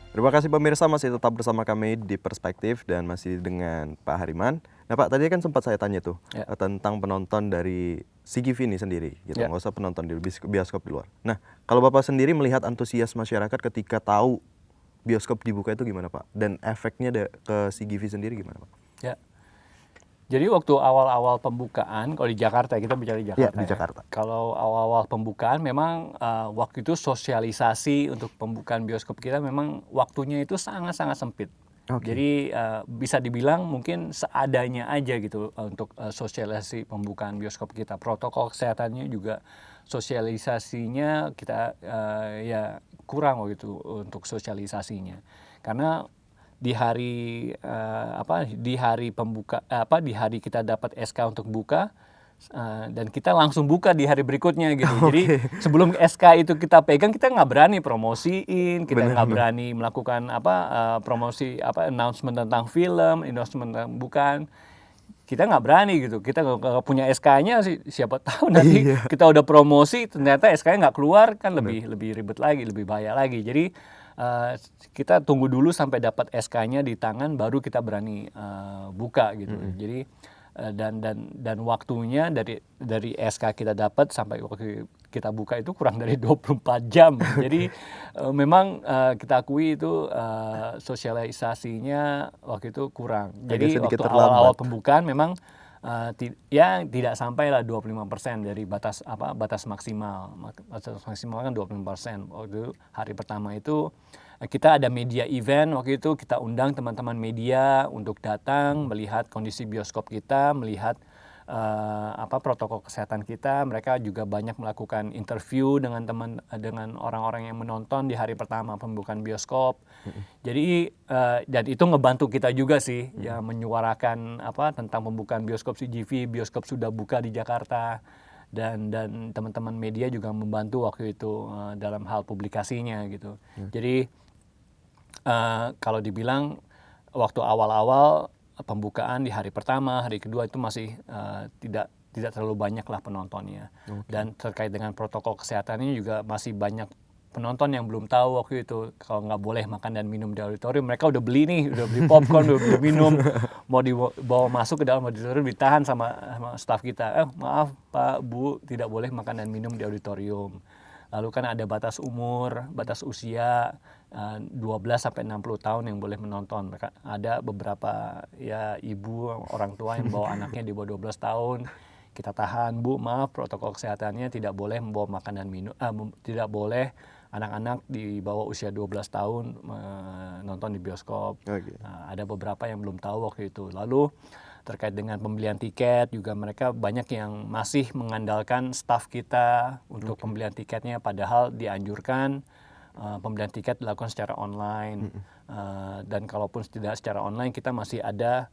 Terima kasih pemirsa masih tetap bersama kami di Perspektif dan masih dengan Pak Hariman. Nah Pak, tadi kan sempat saya tanya tuh Ya, tentang penonton dari CGV ini sendiri gitu, ya. nggak usah penonton di bioskop di luar. Nah, kalau Bapak sendiri melihat antusias masyarakat ketika tahu bioskop dibuka itu gimana Pak? Dan efeknya ke CGV sendiri gimana Pak? Ya. Jadi waktu awal-awal pembukaan, kalau di Jakarta, kita bicara di Iya, Jakarta di ya. Jakarta. Kalau awal-awal pembukaan memang waktu itu sosialisasi untuk pembukaan bioskop kita memang waktunya itu sangat-sangat sempit. Oke. Jadi bisa dibilang mungkin seadanya aja gitu untuk sosialisasi pembukaan bioskop kita. Protokol kesehatannya juga sosialisasinya kita ya kurang waktu itu untuk sosialisasinya. Karena di hari di hari di hari kita dapat SK untuk buka, dan kita langsung buka di hari berikutnya gitu. Jadi Oke. sebelum SK itu kita pegang, kita nggak berani promosiin, kita nggak Benar-benar. berani melakukan promosi announcement tentang film, announcement tentang bukan. Kita nggak berani gitu. Kita nggak punya SK-nya sih, siapa tahu nanti Iya, kita udah promosi ternyata SK-nya nggak keluar, kan benar. lebih ribet lagi, lebih bahaya lagi. Jadi kita tunggu dulu sampai dapat SK-nya di tangan baru kita berani buka gitu. Jadi dan waktunya dari SK kita dapat sampai waktu kita buka itu kurang dari 24 jam. Jadi memang kita akui itu sosialisasinya waktu itu kurang. Agak Jadi sedikit waktu awal-awal terlambat. pembukaan memang ya tidak sampai lah 25% dari batas maksimal. Batas maksimal kan 25%. Waktu hari pertama itu kita ada media event, waktu itu kita undang teman-teman media untuk datang melihat kondisi bioskop kita, melihat protokol kesehatan kita. Mereka juga banyak melakukan interview dengan orang-orang yang menonton di hari pertama pembukaan bioskop. Jadi dan itu ngebantu kita juga sih ya, menyuarakan tentang pembukaan bioskop CGV. Bioskop sudah buka di Jakarta, dan teman-teman media juga membantu waktu itu dalam hal publikasinya gitu. Jadi kalau dibilang waktu awal-awal pembukaan di hari pertama, hari kedua itu masih tidak terlalu banyak lah penontonnya. Dan terkait dengan protokol kesehatannya juga masih banyak penonton yang belum tahu waktu itu kalau nggak boleh makan dan minum di auditorium. Mereka udah beli nih, udah beli popcorn, udah beli minum, mau dibawa masuk ke dalam auditorium, ditahan sama staf kita. Maaf Pak, Bu, tidak boleh makan dan minum di auditorium. Lalu kan ada batas umur, batas usia 12 sampai 60 tahun yang boleh menonton. Ada beberapa ya ibu, orang tua yang bawa anaknya di bawah 12 tahun. Kita tahan, Bu, maaf protokol kesehatannya tidak boleh membawa makan dan minum, tidak boleh anak-anak di bawah usia 12 tahun menonton di bioskop. Oke. Ada beberapa yang belum tahu waktu itu. Lalu terkait dengan pembelian tiket juga mereka banyak yang masih mengandalkan staf kita untuk pembelian tiketnya, padahal dianjurkan pembelian tiket dilakukan secara online. Dan kalaupun tidak secara online, kita masih ada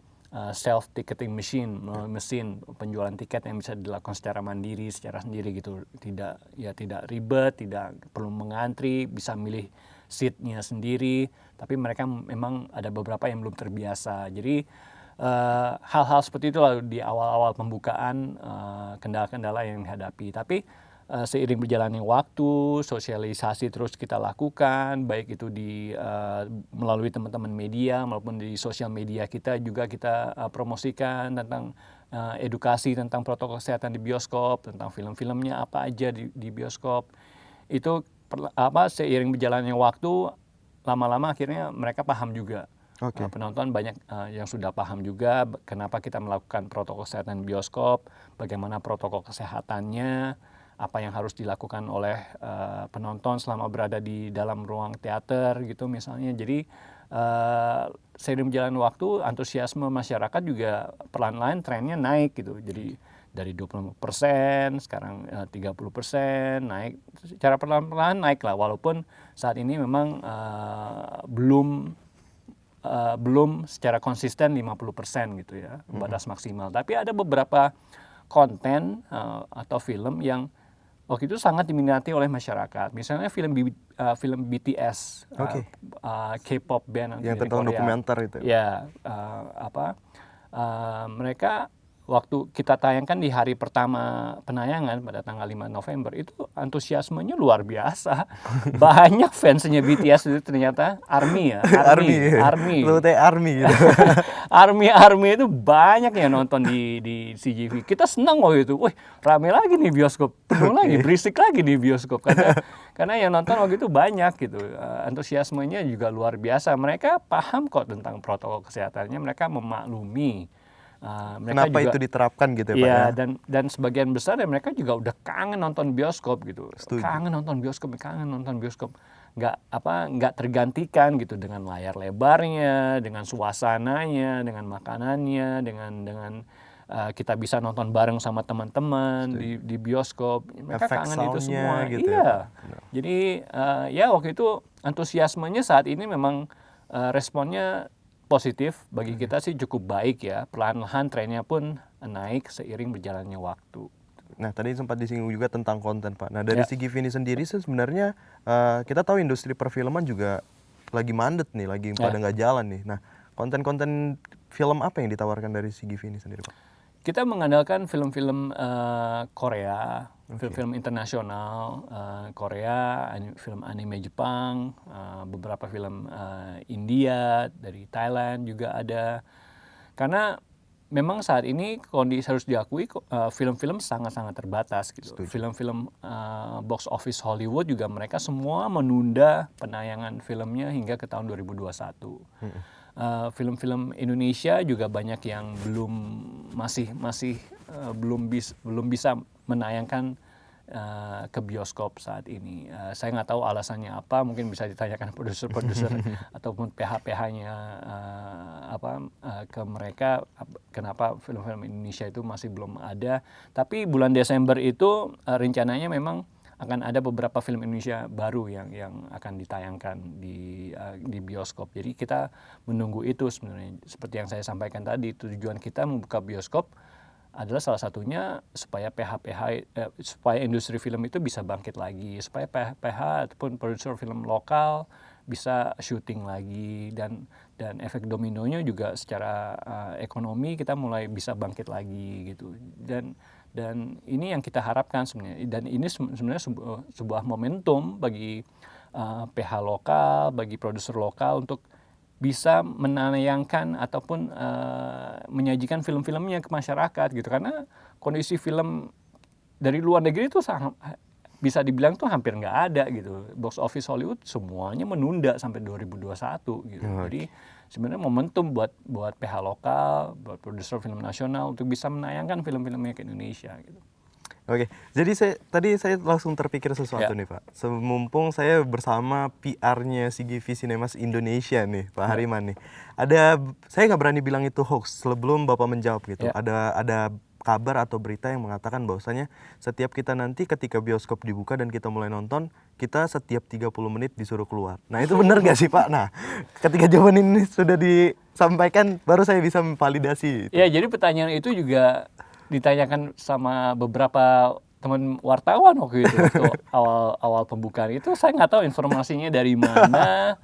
self ticketing machine, mesin penjualan tiket yang bisa dilakukan secara mandiri, secara sendiri gitu. Tidak ribet, tidak perlu mengantri, bisa milih seatnya sendiri. Tapi mereka memang ada beberapa yang belum terbiasa. Jadi hal-hal seperti itu lah di awal-awal pembukaan, kendala-kendala yang dihadapi. Tapi seiring berjalannya waktu, sosialisasi terus kita lakukan, baik itu melalui teman-teman media maupun di sosial media kita juga kita promosikan tentang edukasi tentang protokol kesehatan di bioskop, tentang film-filmnya apa aja di bioskop. Itu seiring berjalannya waktu, lama-lama akhirnya mereka paham juga. Oke. Penonton banyak yang sudah paham juga kenapa kita melakukan protokol kesehatan bioskop, bagaimana protokol kesehatannya, apa yang harus dilakukan oleh penonton selama berada di dalam ruang teater gitu misalnya. Jadi seiring berjalan waktu, antusiasme masyarakat juga perlahan-lahan trennya naik gitu. Jadi dari 20% sekarang 30% naik, secara perlahan-lahan naik lah, walaupun saat ini memang belum secara konsisten 50% gitu ya, batas maksimal. Tapi ada beberapa konten atau film yang waktu itu sangat diminati oleh masyarakat. Misalnya film BTS, Oke. K-pop band Yang dari tentang Korea. dokumenter itu. Ya, mereka waktu kita tayangkan di hari pertama penayangan pada tanggal 5 November itu antusiasmenya luar biasa. Banyak fansnya BTS itu ternyata ARMY ya, ARMY. Lu teh ARMY gitu. ARMY itu banyak yang nonton di CGV. Kita senang waktu itu. Wih, rame lagi nih bioskop. Penuh lagi, berisik lagi nih bioskop. Karena yang nonton waktu itu banyak gitu. Antusiasmenya juga luar biasa. Mereka paham kok tentang protokol kesehatannya. Mereka memaklumi. Mereka Kenapa juga, itu diterapkan gitu ya Pak iya, ya? dan sebagian besar ya mereka juga udah kangen nonton bioskop gitu. Setuju. Kangen nonton bioskop. Nggak tergantikan gitu dengan layar lebarnya, dengan suasananya, dengan makanannya, dengan kita bisa nonton bareng sama teman-teman di bioskop. Mereka Efek kangen itu soundnya semua. gitu ya, Iya. Pak. Benar. Jadi ya waktu itu antusiasmenya saat ini memang responnya positif bagi kita sih cukup baik ya. Perlahan-lahan trennya pun naik seiring berjalannya waktu. Nah, tadi sempat disinggung juga tentang konten, Pak. Nah, dari Ya. segi Vini sendiri sih sebenarnya kita tahu industri perfilman juga lagi mandet nih, lagi pada nggak jalan nih. Nah, konten-konten film apa yang ditawarkan dari segi Vini sendiri, Pak? Kita mengandalkan film-film Korea, film-film internasional Korea, film anime Jepang, beberapa film India, dari Thailand juga ada. Karena memang saat ini kondisi harus diakui film-film sangat-sangat terbatas gitu. Film-film box office Hollywood juga mereka semua menunda penayangan filmnya hingga ke tahun 2021. Film-film Indonesia juga banyak yang belum bisa menayangkan ke bioskop saat ini. Saya nggak tahu alasannya apa, mungkin bisa ditanyakan produser-produser ataupun PH-PH-nya ke mereka kenapa film-film Indonesia itu masih belum ada. Tapi bulan Desember itu rencananya memang akan ada beberapa film Indonesia baru yang akan ditayangkan di bioskop. Jadi kita menunggu itu sebenarnya. Seperti yang saya sampaikan tadi, tujuan kita membuka bioskop adalah salah satunya supaya supaya industri film itu bisa bangkit lagi, supaya PH ataupun produser film lokal bisa syuting lagi dan efek dominonya juga secara ekonomi kita mulai bisa bangkit lagi gitu. Dan ini yang kita harapkan sebenarnya, dan ini sebenarnya sebuah momentum bagi PH lokal, bagi produser lokal untuk bisa menayangkan ataupun menyajikan film-filmnya ke masyarakat gitu. Karena kondisi film dari luar negeri itu bisa dibilang tuh hampir nggak ada gitu. Box office Hollywood semuanya menunda sampai 2021 gitu. Jadi sebenarnya momentum buat PH lokal, buat produser film nasional untuk bisa menayangkan film-filmnya ke Indonesia gitu. Oke, jadi tadi saya langsung terpikir sesuatu nih Pak. Mumpung saya bersama PR-nya CGV Cinemas Indonesia nih, Pak Hariman nih. Saya nggak berani bilang itu hoax sebelum Bapak menjawab gitu. Ada kabar atau berita yang mengatakan bahwasanya setiap kita nanti ketika bioskop dibuka dan kita mulai nonton, kita setiap 30 menit disuruh keluar. Nah, itu benar nggak sih Pak? Nah, ketika jawaban ini sudah disampaikan, baru saya bisa memvalidasi. Ya, jadi pertanyaan itu juga ditanyakan sama beberapa teman wartawan waktu itu, waktu awal pembukaan itu. Saya nggak tahu informasinya dari mana.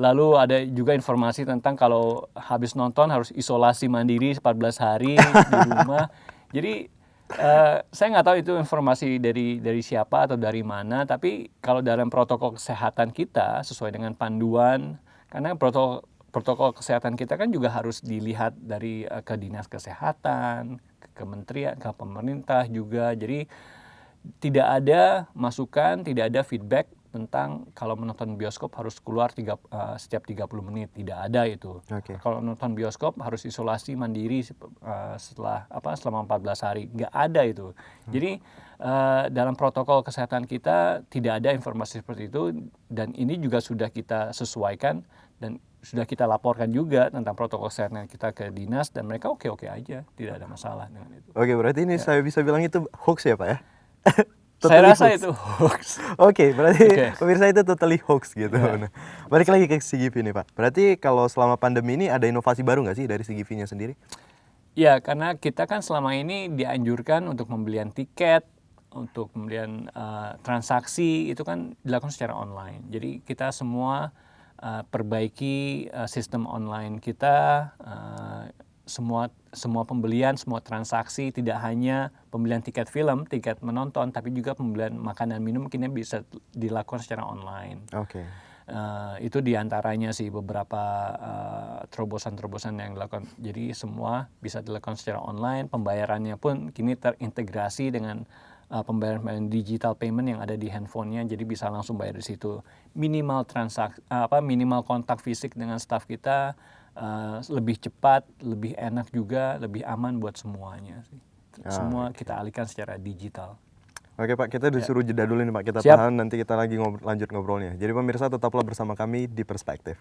Lalu ada juga informasi tentang kalau habis nonton harus isolasi mandiri 14 hari di rumah. Jadi saya nggak tahu itu informasi dari siapa atau dari mana. Tapi kalau dalam protokol kesehatan kita sesuai dengan panduan, karena protokol kesehatan kita kan juga harus dilihat dari ke dinas kesehatan, ke kementerian, ke pemerintah juga. Jadi tidak ada masukan, tidak ada feedback tentang kalau menonton bioskop harus keluar setiap 30 menit. Tidak ada itu. Kalau nonton bioskop harus isolasi mandiri selama 14 hari. Nggak ada itu. Jadi dalam protokol kesehatan kita tidak ada informasi seperti itu, dan ini juga sudah kita sesuaikan dan sudah kita laporkan juga tentang protokol kesehatan kita ke dinas, dan mereka oke-oke aja, tidak ada masalah dengan itu. Oke, berarti ini saya bisa bilang itu hoax ya Pak ya? Saya rasa itu hoax. Oke, berarti pemirsa itu totally hoax gitu. Nah, balik lagi ke CGV nih Pak. Berarti kalau selama pandemi ini ada inovasi baru nggak sih dari CGV-nya sendiri? Ya, karena kita kan selama ini dianjurkan untuk pembelian tiket, untuk pembelian transaksi itu kan dilakukan secara online. Jadi kita semua perbaiki sistem online kita semua pembelian, semua transaksi, tidak hanya pembelian tiket film, tiket menonton, tapi juga pembelian makanan minum kini bisa dilakukan secara online. Oke. Itu diantaranya sih beberapa terobosan-terobosan yang dilakukan. Jadi semua bisa dilakukan secara online. Pembayarannya pun kini terintegrasi dengan pembayaran digital payment yang ada di handphonenya. Jadi bisa langsung bayar di situ. Minimal minimal kontak fisik dengan staff kita, lebih cepat, lebih enak juga, lebih aman buat semuanya sih. Semua kita alihkan secara digital. Oke Pak, kita disuruh jeda dulu nih Pak, kita Siap. tahan nanti kita lagi lanjut ngobrolnya. Jadi pemirsa tetaplah bersama kami di Perspektif.